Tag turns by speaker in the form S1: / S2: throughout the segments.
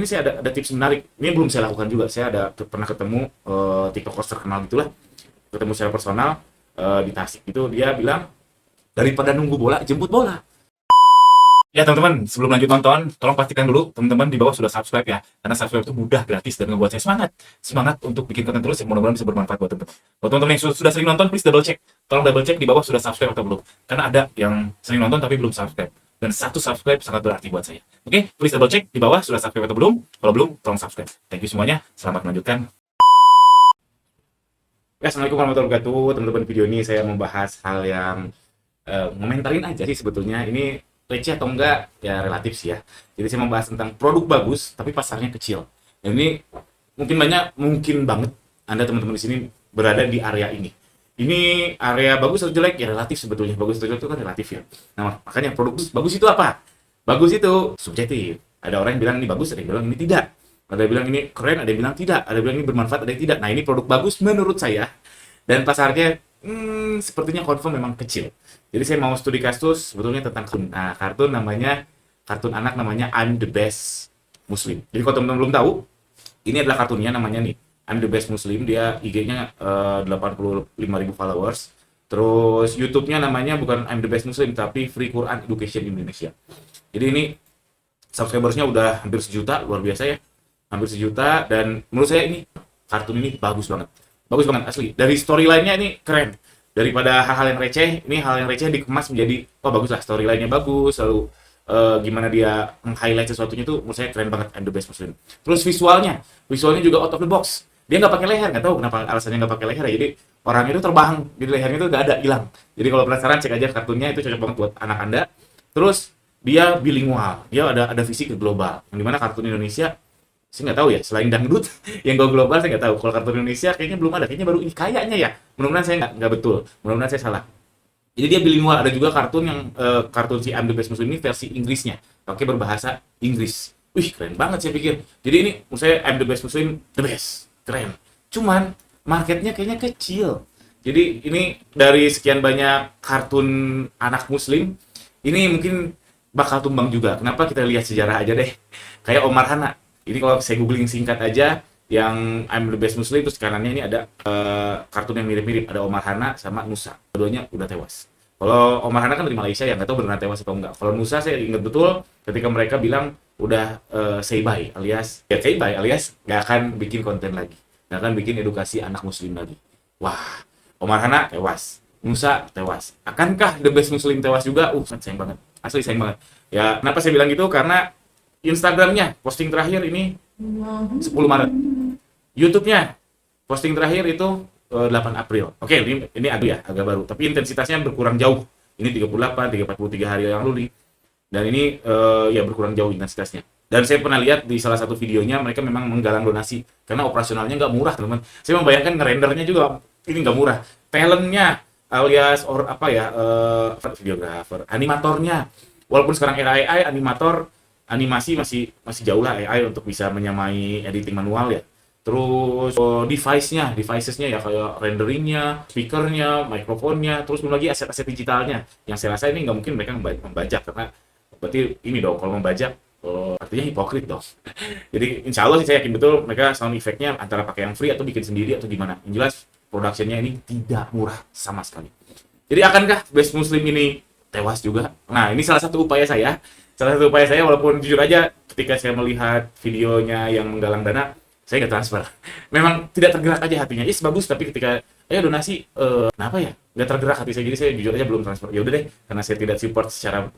S1: Ini saya ada tips menarik. Ini belum saya lakukan juga. Saya pernah ketemu tiktokers terkenal gitulah, ketemu secara personal di Tasik itu. Dia bilang daripada nunggu bola, jemput bola. Ya teman-teman, sebelum lanjut nonton, tolong pastikan dulu teman-teman di bawah sudah subscribe ya. Karena subscribe itu mudah, gratis, dan ngebuat saya semangat untuk bikin konten terus yang mudah-mudahan bisa bermanfaat buat teman-teman. Buat teman-teman yang sudah sering nonton, please double check. Tolong double check di bawah sudah subscribe atau belum. Karena ada yang sering nonton tapi belum subscribe. Dan satu subscribe sangat berarti buat saya. Oke, please double check di bawah sudah subscribe atau belum. Kalau belum, tolong subscribe. Thank you semuanya. Selamat melanjutkan. Ya, Assalamualaikum warahmatullahi wabarakatuh. Teman-teman, video ini saya membahas hal yang ngomentarin aja sih sebetulnya. Ini receh atau enggak ya relatif sih ya. Jadi saya membahas tentang produk bagus tapi pasarnya kecil. Dan ini mungkin banget Anda teman-teman di sini berada di area ini. Ini area bagus atau jelek ya relatif sebetulnya. Bagus atau jelek itu kan relatif ya. Nah, makanya produk bagus itu apa? Bagus itu subjektif. Ada orang yang bilang ini bagus, ada yang bilang ini tidak. Ada yang bilang ini keren, ada yang bilang tidak. Ada yang bilang ini bermanfaat, ada yang tidak. Nah, ini produk bagus menurut saya. Dan pasarnya sepertinya confirm memang kecil. Jadi saya mau studi kasus sebetulnya tentang kartun anak namanya I'm the Best Muslim. Jadi kalau teman-teman belum tahu, ini adalah kartunnya namanya nih I'm the Best Muslim. Dia IG-nya 85.000 followers. Terus YouTube-nya namanya bukan I'm the Best Muslim tapi Free Quran Education Indonesia. Jadi ini subscribersnya udah hampir 1 juta, luar biasa ya. Hampir 1 juta, dan menurut saya ini kartun ini bagus banget asli. Dari storyline-nya ini keren. Daripada hal-hal yang receh, ini hal yang receh dikemas menjadi bagus lah, storyline-nya bagus, lalu gimana dia meng-highlight sesuatunya tuh menurut saya keren banget. I'm the Best Muslim. Terus visualnya juga out of the box. Dia nggak pakai leher, nggak tahu kenapa alasannya nggak pakai leher ya. Jadi orang itu terbang, jadi lehernya itu nggak ada, hilang. Jadi kalau penasaran cek aja kartunnya, itu cocok banget buat anak Anda. Terus dia bilingual, dia ada visi ke global. Yang dimana kartun Indonesia saya nggak tahu ya, selain dangdut yang go global saya nggak tahu. Kalau kartun Indonesia kayaknya belum ada, kayaknya baru ini kayaknya ya. Mudah-mudahan saya nggak betul, mudah-mudahan saya salah. Jadi dia bilingual. Ada juga kartun yang kartun si I'm the Best Muslim ini versi Inggrisnya, pakai berbahasa Inggris. Wih, keren banget saya pikir. Jadi ini menurut saya I'm the Best Muslim, the best, keren. Cuman marketnya kayaknya kecil. Jadi ini dari sekian banyak kartun anak Muslim, ini mungkin bakal tumbang juga. Kenapa? Kita lihat sejarah aja deh. Kayak Omar Hana. Ini kalau saya googling singkat aja, yang I'm the Best Muslim, terus kanannya ini ada kartun yang mirip-mirip. Ada Omar Hana sama Nusa. Keduanya udah tewas. Kalau Omar Hana kan dari Malaysia ya, nggak tahu beneran tewas atau enggak. Kalau Nusa saya ingat betul ketika mereka bilang udah say bye, alias nggak akan bikin konten lagi. Nggak akan bikin edukasi anak Muslim lagi. Wah, Omar Hana tewas. Nusa tewas. Akankah The Best Muslim tewas juga? Sayang banget. Asli sayang banget. Ya, kenapa saya bilang gitu? Karena Instagramnya posting terakhir ini 10 Maret. YouTube-nya posting terakhir itu 8 April. Oke, ini agak baru. Tapi intensitasnya berkurang jauh. Ini 38, 43 hari yang lalu. Dan ini ya berkurang jauh intensitasnya. Dan saya pernah lihat di salah satu videonya mereka memang menggalang donasi. Karena operasionalnya nggak murah, teman-teman. Saya membayangkan ngerendernya juga ini nggak murah. Talentnya alias videografer, animatornya. Walaupun sekarang era AI, animasi masih jauh lah AI untuk bisa menyamai editing manual ya. Terus devicesnya ya kayak renderingnya, speakernya, mikrofonnya, terus belum lagi aset-aset digitalnya. Yang saya rasa ini nggak mungkin mereka membajak, karena berarti ini dong kalau membajak artinya hipokrit dong. Jadi insya Allah sih saya yakin betul mereka sound effect-nya antara pakai yang free atau bikin sendiri atau gimana. Yang jelas production-nya ini tidak murah sama sekali. Jadi akankah Best Muslim ini tewas juga? Nah, ini salah satu upaya saya walaupun jujur aja ketika saya melihat videonya yang menggalang dana, saya nggak transfer. Memang tidak tergerak aja hatinya. Bagus, tapi ketika ayo donasi, kenapa ya? Nggak tergerak hati saya, jadi saya jujur aja belum transfer. Ya udah deh, karena saya tidak support secara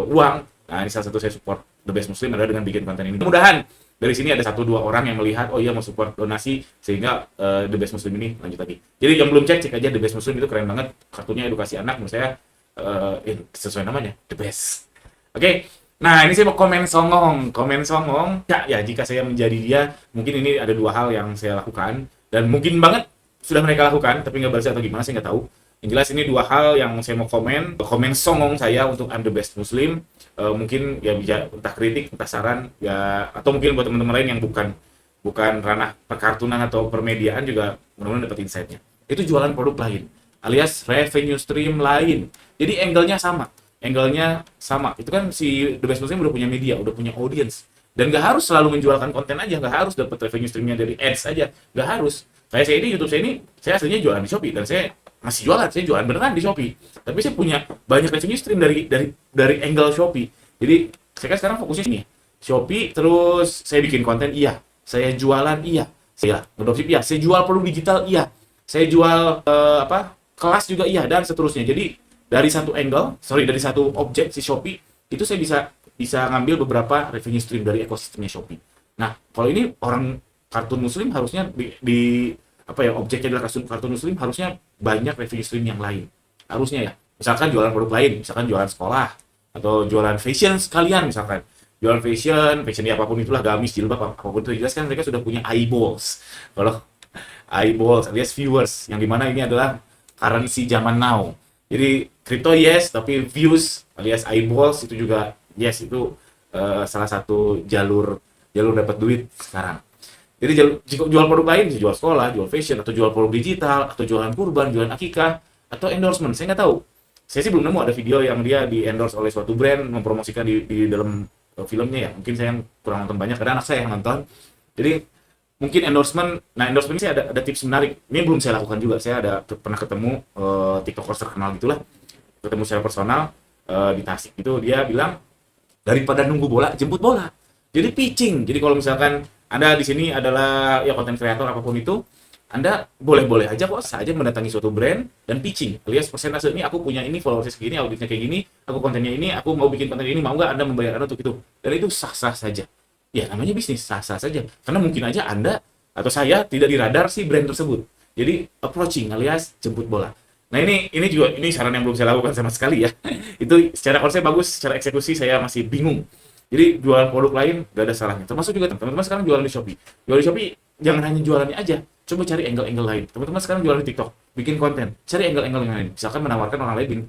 S1: uang. Nah, ini salah satu saya support The Best Muslim adalah dengan bikin konten ini. Mudah-mudahan dari sini ada 1-2 orang yang melihat, oh iya mau support donasi, sehingga The Best Muslim ini lanjut lagi. Jadi yang belum cek aja The Best Muslim, itu keren banget. Kartunya edukasi anak, menurut saya sesuai namanya, The Best. Oke. Nah, ini saya mau komen songong. Ya, jika saya menjadi dia, mungkin ini ada 2 hal yang saya lakukan, dan mungkin banget sudah mereka lakukan, tapi nggak balas atau gimana, saya nggak tahu. Yang jelas ini 2 hal yang saya mau komen songong saya untuk I'm the Best Muslim. Mungkin ya bisa entah kritik, entah saran, ya, atau mungkin buat teman-teman lain yang bukan ranah perkartunan atau permediaan juga mudah-mudahan dapat insight-nya. Itu jualan produk lain, alias revenue stream lain. Jadi angle-nya sama. Itu kan si The Best Muslim udah punya media, udah punya audience. Dan nggak harus selalu menjualkan konten aja, nggak harus dapat revenue streamnya dari ads aja, nggak harus. Kayak saya ini, YouTube saya ini, saya aslinya jualan di Shopee dan saya masih jualan, saya jualan beneran di Shopee. Tapi saya punya banyak revenue stream dari angle Shopee. Jadi saya kan sekarang fokusnya ini, Shopee, terus saya bikin konten, iya, saya jualan, iya, saya ngedropship, iya, saya jual produk digital, iya, saya jual kelas juga, iya, dan seterusnya. Jadi dari satu angle, dari satu objek si Shopee itu saya bisa ngambil beberapa revenue stream dari ekosistemnya Shopee. Nah, kalau ini orang kartun muslim harusnya objeknya adalah kartun muslim, harusnya banyak revenue stream yang lain. Harusnya ya. Misalkan jualan produk lain, misalkan jualan sekolah atau jualan fashion sekalian, misalkan jualan fashion ya apapun itulah, gamis, jilbab, apapun itu, jelas kan mereka sudah punya eyeballs. Kalau eyeballs alias viewers, yang dimana ini adalah currency zaman now. Jadi crypto yes, tapi views alias eyeballs itu juga yes, itu salah satu jalur dapat duit sekarang. Jadi jika jual produk lain, bisa jual sekolah, jual fashion, atau jual produk digital, atau jualan kurban, jualan akikah, atau endorsement. Saya nggak tahu. Saya sih belum nemu ada video yang dia di endorse oleh suatu brand, mempromosikan di dalam filmnya ya. Mungkin saya yang kurang nonton banyak, karena anak saya yang nonton. Jadi mungkin endorsement. Nah, endorsement ini saya ada tips menarik. Ini belum saya lakukan juga. Saya pernah ketemu tiktokers terkenal gitulah. Ketemu secara personal di Tasik itu, dia bilang daripada nunggu bola, jemput bola. Jadi pitching. Jadi kalau misalkan Anda di sini adalah ya konten kreator apapun itu, Anda boleh-boleh aja kok saja mendatangi suatu brand dan pitching. Alias persentase ini, aku punya ini, followersnya segini, auditnya kayak gini, aku kontennya ini, aku mau bikin konten ini, mau nggak Anda membayar Anda untuk itu? Dan itu sah-sah saja. Ya namanya bisnis, sah-sah saja. Karena mungkin aja Anda atau saya tidak diradar si brand tersebut. Jadi approaching alias jemput bola. Nah ini saran yang belum saya lakukan sama sekali ya. Itu secara konsep bagus, secara eksekusi saya masih bingung. Jadi jual produk lain gak ada salahnya. Termasuk juga teman-teman sekarang jualan di Shopee. Jual di Shopee jangan hanya jualannya aja. Coba cari angle-angle lain. Teman-teman sekarang jualan di TikTok, bikin konten. Cari angle-angle yang lain. Misalkan menawarkan orang lain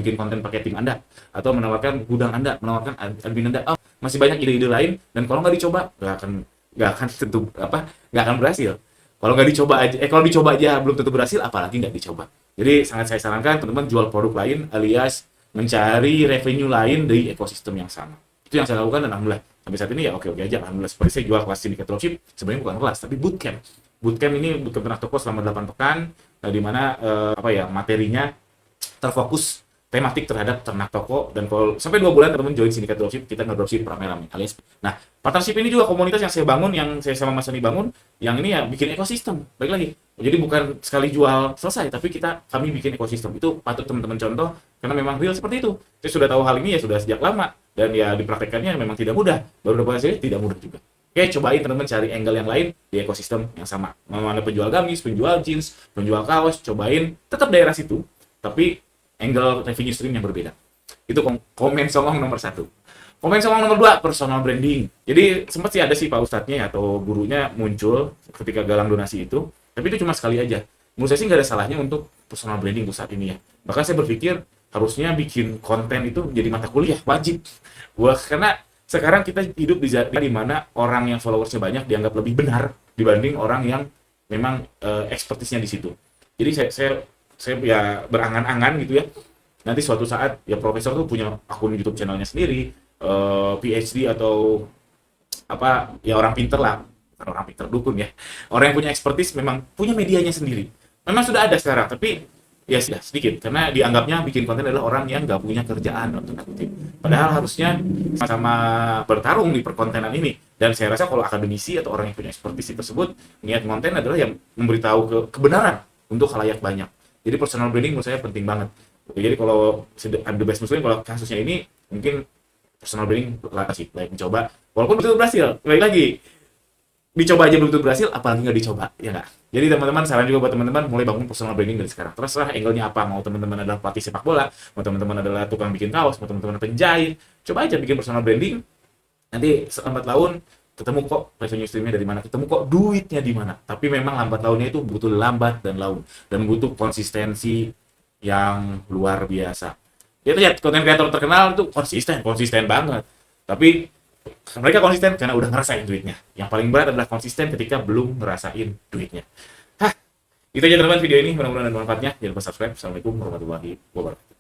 S1: bikin konten pakai tim Anda, atau menawarkan gudang Anda, menawarkan admin Anda. Oh, masih banyak ide-ide lain, dan kalau nggak dicoba nggak akan berhasil. Kalau dicoba aja belum tentu berhasil, apalagi nggak dicoba. Jadi sangat saya sarankan teman-teman jual produk lain alias mencari revenue lain dari ekosistem yang sama. Itu yang saya lakukan, dan alhamdulillah sampai saat ini ya oke aja. Alhamdulillah, seperti saya jual kelas Syndicate Dropship, sebenarnya bukan kelas tapi bootcamp. Bootcamp ternak toko selama 8 pekan, di mana materinya terfokus tematik terhadap ternak toko, dan kalau sampai 2 bulan teman-teman join Syndicate Dropship, kita nge-dropship rame-rame alias. Nah, partnership ini juga komunitas yang saya bangun, yang saya sama Mas Ani bangun, yang ini ya bikin ekosistem. Baik lagi. Jadi bukan sekali jual selesai, tapi kami bikin ekosistem. Itu patut teman-teman contoh, karena memang real seperti itu. Saya sudah tahu hal ini ya sudah sejak lama, dan ya dipraktekkannya memang tidak mudah. Baru dapat hasilnya tidak mudah juga. Oke, cobain teman-teman cari angle yang lain di ekosistem yang sama. Mau Anda penjual gamis, penjual jeans, penjual kaos, cobain tetap daerah situ, tapi angle revenue stream yang berbeda. Itu komen songong nomor 1. Komen songong nomor 2, personal branding. Jadi sempat sih ada Pak Ustadznya atau gurunya muncul ketika galang donasi itu, tapi itu cuma sekali aja. Menurut saya sih nggak ada salahnya untuk personal branding untuk saat ini ya. Bahkan saya berpikir harusnya bikin konten itu jadi mata kuliah, wajib. Karena sekarang kita hidup di mana orang yang followersnya banyak dianggap lebih benar dibanding orang yang memang expertise-nya di situ. Jadi saya ya berangan-angan gitu ya, nanti suatu saat ya profesor tuh punya akun YouTube channelnya sendiri, PhD atau ya orang pinter lah, bukan orang pinter dukun ya, orang yang punya expertise memang punya medianya sendiri. Memang sudah ada sekarang, tapi ya sedikit, karena dianggapnya bikin konten adalah orang yang nggak punya kerjaan untuk aktif. Padahal harusnya sama-sama bertarung di perkontenan ini. Dan saya rasa kalau akademisi atau orang yang punya expertise tersebut, niat konten adalah yang memberitahu kebenaran untuk khalayak banyak. Jadi personal branding menurut saya penting banget. Jadi kalau The Best Muslim, kalau kasusnya ini mungkin personal branding layak mencoba. Walaupun betul berhasil, baik lagi dicoba aja belum tentu berhasil, apalagi nggak dicoba, ya nggak? Jadi teman-teman, saran juga buat teman-teman mulai bangun personal branding dari sekarang. Terserah angle-nya apa, mau teman-teman adalah pelatih sepak bola, mau teman-teman adalah tukang bikin kaos, mau teman-teman penjahit, coba aja bikin personal branding. Nanti selambat laun ketemu kok revenue streamnya dari mana, ketemu kok duitnya di mana. Tapi memang lambat launnya itu butuh lambat dan laun, dan butuh konsistensi yang luar biasa. Ya lihat konten kreator terkenal itu konsisten banget. Tapi mereka konsisten karena udah ngerasain duitnya. Yang paling berat adalah konsisten ketika belum ngerasain duitnya. Itu aja teman-teman video ini, mudah-mudahan ada manfaatnya. Jangan lupa subscribe. Assalamualaikum warahmatullahi wabarakatuh.